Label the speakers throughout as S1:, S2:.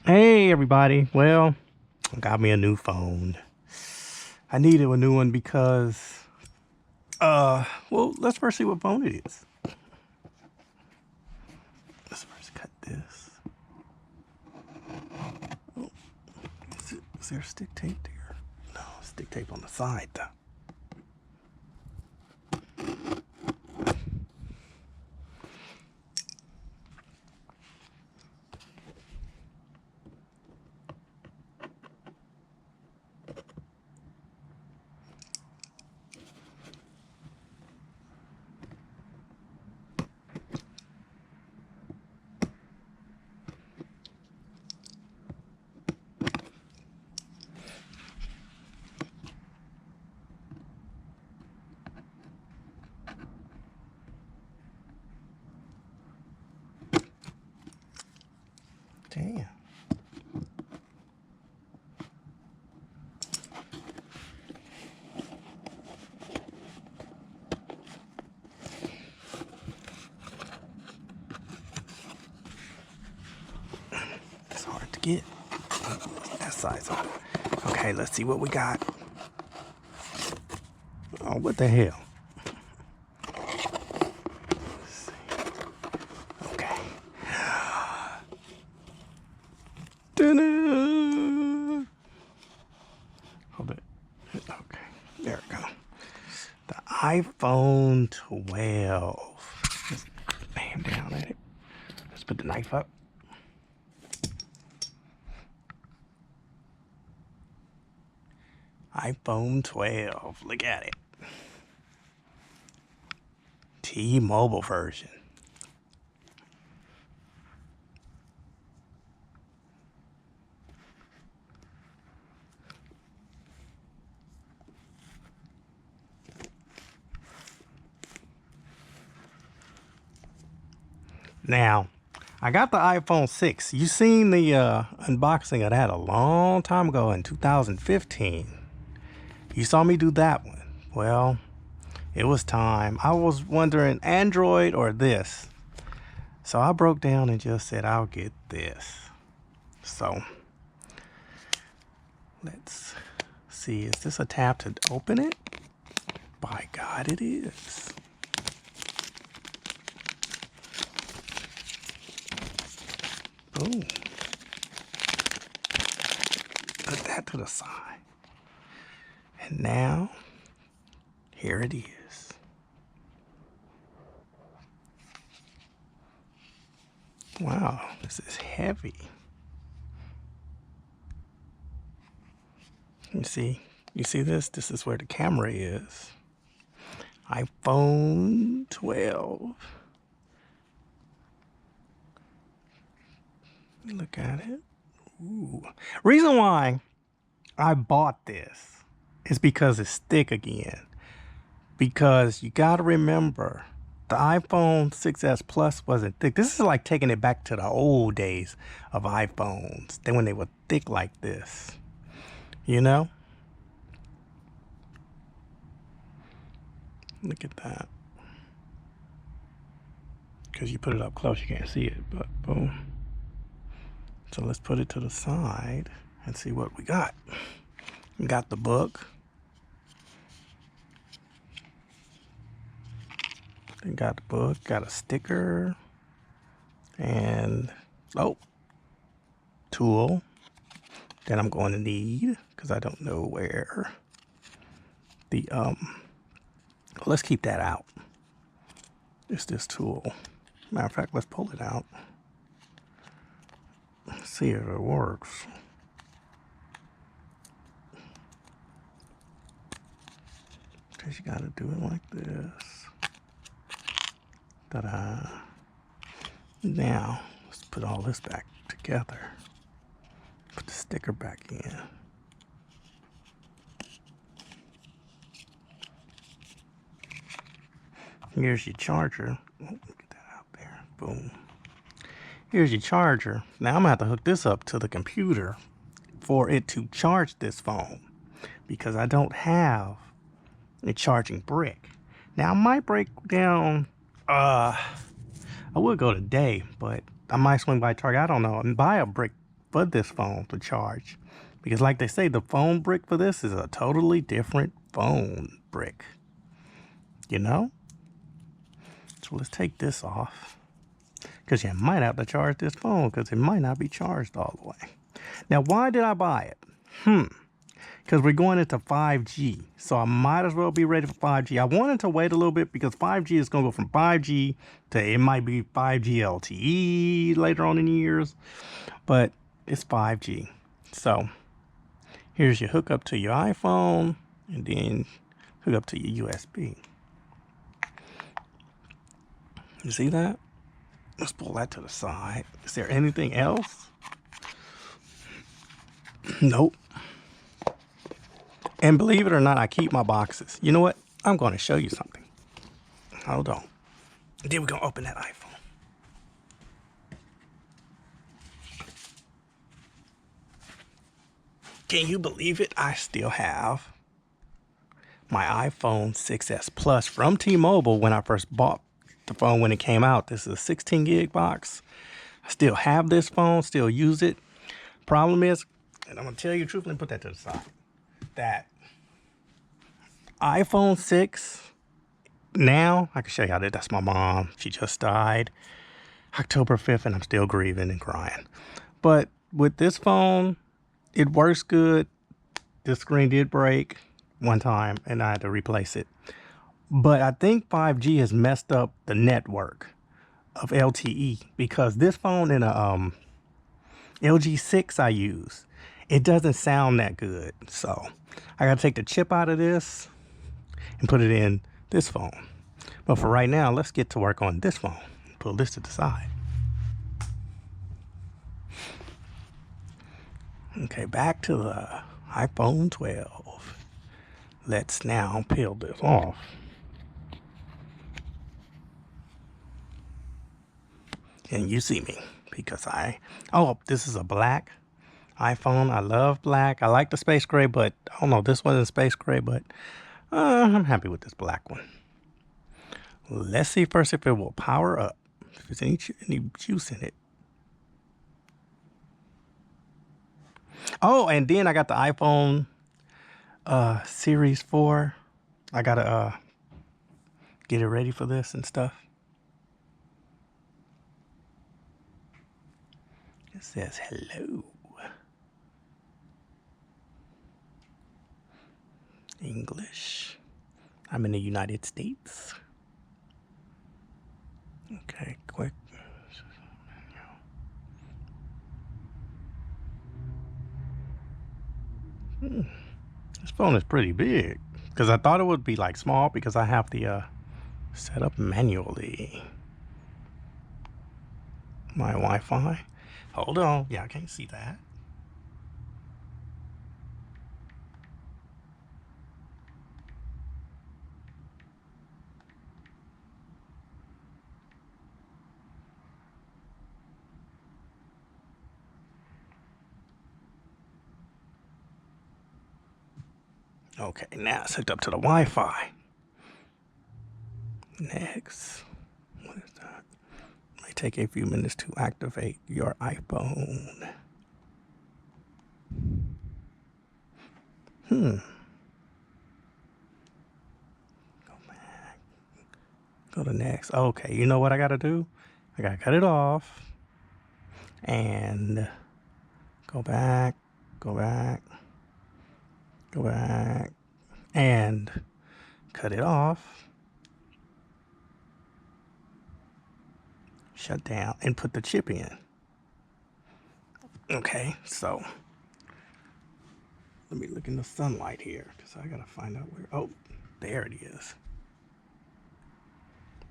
S1: Hey everybody. Well, I got me a new phone. I needed a new one because well, let's first see what phone it is. Let's first cut this. Oh, is there stick tape there? No, stick tape on the side though. Damn. It's hard to get. That size on it. Okay, let's see what we got. Oh, what the hell? Let's see. Okay. Ta-da! Hold it. Okay, there we go. The iPhone 12. Just bam down at it. Let's put the knife up. iPhone 12. Look at it. T-Mobile version. Now, I got the iPhone 6. You seen the unboxing of that a long time ago in 2015. You saw me do that one. Well, it was time. I was wondering Android or this. So I broke down and just said, I'll get this. So let's see. Is this a tab to open it? By God, it is. Boom. Put that to the side. And now, here it is. Wow, this is heavy. You see this? This is where the camera is. iPhone 12. Look at it. Ooh. Reason why I bought this is because it's thick again. Because you got to remember, the iPhone 6s Plus wasn't thick. This is like taking it back to the old days of iPhones. Then when they were thick like this. You know? Look at that. Because you put it up close, you can't see it. But boom. So let's put it to the side and see what we got. We got the book. Then got the book, got a sticker, and tool that I'm going to need because I don't know where the let's keep that out. It's this tool. Matter of fact, let's pull it out. Let's see if it works. Because you got to do it like this. Ta-da. Now, let's put all this back together. Put the sticker back in. Here's your charger. Oh, get that out there. Boom. Here's your charger. Now I'm going to have to hook this up to the computer for it to charge this phone because I don't have a charging brick. Now I might break down, I would go today, but I might swing by Target, I don't know, and buy a brick for this phone to charge. Because like they say, the phone brick for this is a totally different phone brick. You know? So let's take this off. Because you might have to charge this phone because it might not be charged all the way. Now, why did I buy it? Because we're going into 5G. So I might as well be ready for 5G. I wanted to wait a little bit because 5G is going to go from 5G to it might be 5G LTE later on in years. But it's 5G. So here's your hookup to your iPhone and then hook up to your USB. You see that? Let's pull that to the side. Is there anything else? Nope. And believe it or not, I keep my boxes. You know what? I'm going to show you something. Hold on. Then we're going to open that iPhone. Can you believe it? I still have my iPhone 6S Plus from T-Mobile when I first bought the phone when it came out. This is a 16 gig box. I still have this phone, still use it. Problem is, and I'm going to tell you truthfully, put that to the side, that iPhone 6, now, I can show you how that's my mom. She just died October 5th, and I'm still grieving and crying. But with this phone, it works good. The screen did break one time, and I had to replace it. But I think 5G has messed up the network of LTE because this phone in a LG 6 I use, it doesn't sound that good. So I got to take the chip out of this and put it in this phone. But for right now, let's get to work on this phone. Pull this to the side. Okay, back to the iPhone 12. Let's now peel this off. And you see me because this is a black iPhone. I love black. I like the space gray, but I don't know, this wasn't space gray, but I'm happy with this black one. Let's see first if it will power up, if there's any juice in it. Oh, and then I got the iPhone Series 4. I gotta get it ready for this and stuff. It says hello. English. I'm in the United States. Okay, quick. This phone is pretty big because I thought it would be like small because I have the set up manually. My Wi-Fi. Hold on. Yeah, I can't see that. Okay, now it's hooked up to the Wi-Fi. Next. What is that? It may take a few minutes to activate your iPhone. Go back. Go to next. Okay, you know what I gotta do? I gotta cut it off. And go back. Go back. Go back and cut it off, shut down, and put the chip in. Okay, so let me look in the sunlight here because I gotta find out where. Oh, there it is.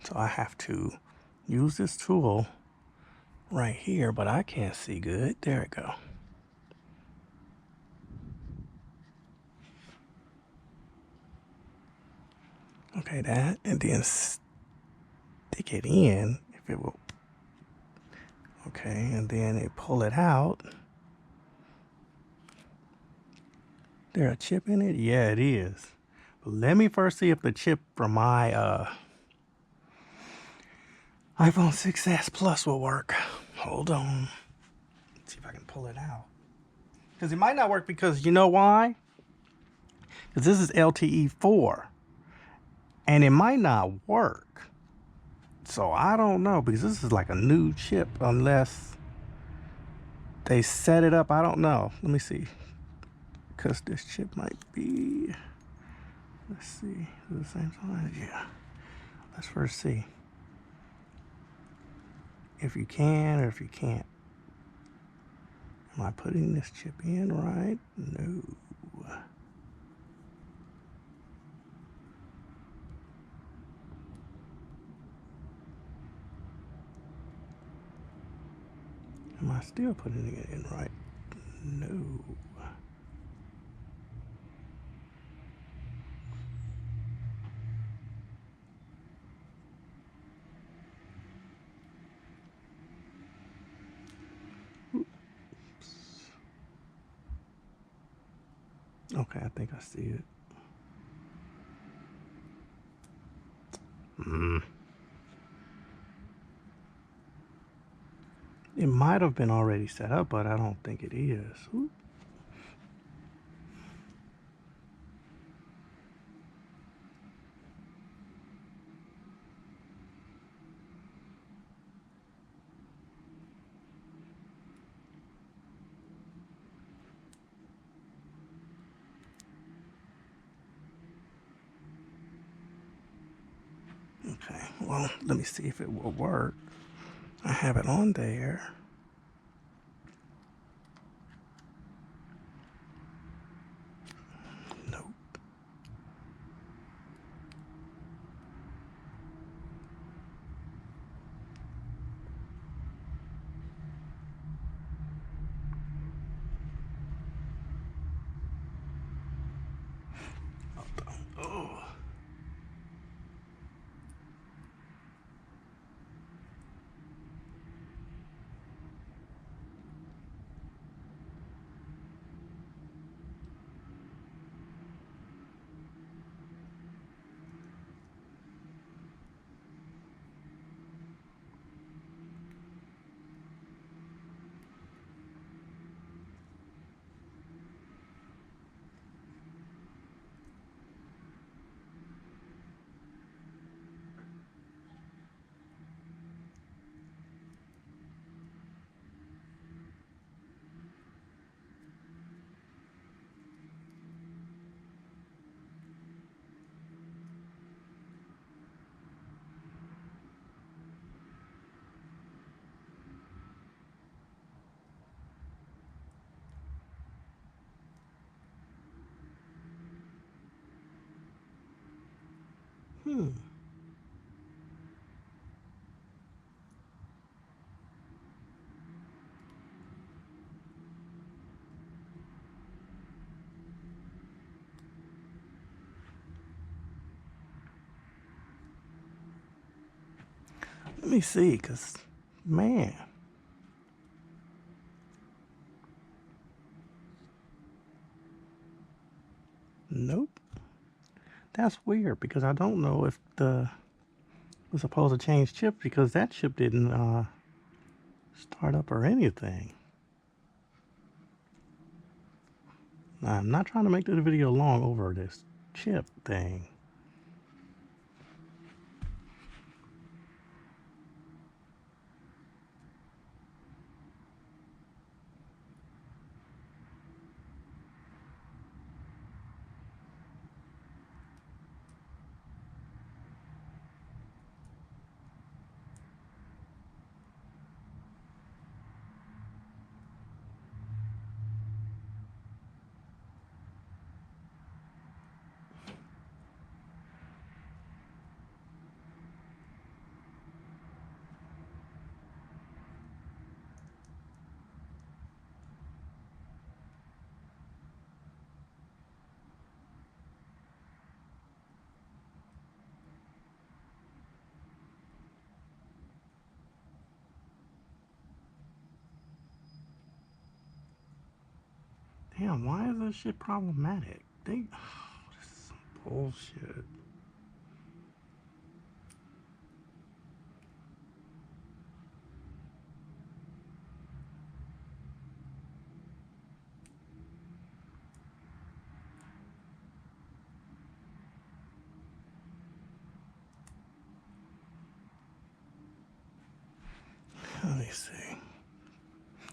S1: So I have to use this tool right here, but I can't see good. There we go. Okay, that, and then stick it in, if it will. Okay, and then it pull it out. There a chip in it? Yeah, it is. But let me first see if the chip from my iPhone 6S Plus will work. Hold on. Let's see if I can pull it out. Because it might not work because you know why? Because this is LTE4. And it might not work. So I don't know, because this is like a new chip unless they set it up. I don't know. Let me see. Because this chip might be, let's see, is it the same size? Yeah. Let's first see if you can or if you can't. Am I putting this chip in right? No. Am I still putting it in right? No. Okay, I think I see it. It might have been already set up, but I don't think it is. Ooh. Okay, well, let me see if it will work. I have it on there. Nope. Oh. Let me see, because, man. Nope. That's weird, because I don't know if was supposed to change chip, because that chip didn't start up or anything. Now, I'm not trying to make this video long over this chip thing. Damn, why is this shit problematic? This is some bullshit. see.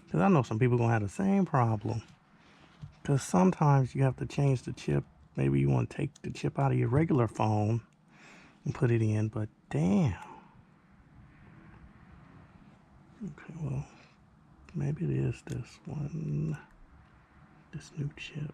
S1: Because I know some people gonna have the same problem. Because sometimes you have to change the chip. Maybe you want to take the chip out of your regular phone and put it in, but damn. Okay, well, maybe it is this one, this new chip.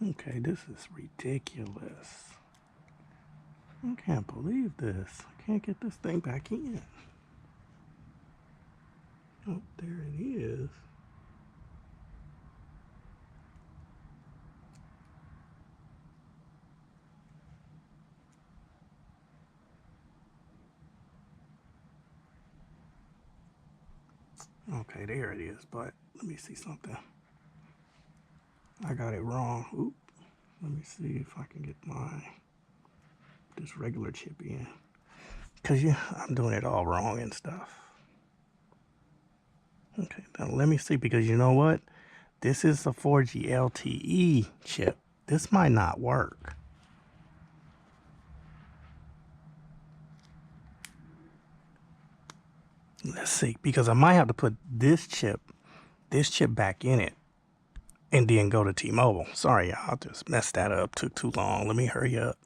S1: Okay, this is ridiculous. I can't believe this. I can't get this thing back in. Oh, there it is. Okay, there it is, but let me see something. I got it wrong. Oop. Let me see if I can get this regular chip in. Because I'm doing it all wrong and stuff. Okay, now let me see, because you know what? This is a 4G LTE chip. This might not work. Let's see, because I might have to put this chip back in it and then go to T-Mobile. Sorry, y'all, just messed that up. Took too long. Let me hurry up.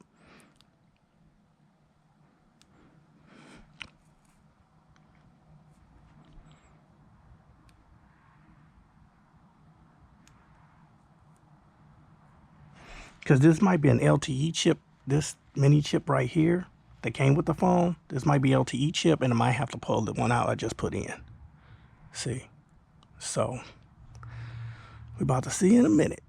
S1: Because this might be an LTE chip, this mini chip right here that came with the phone. This might be LTE chip, and I might have to pull the one out I just put in. See? So, we're about to see in a minute.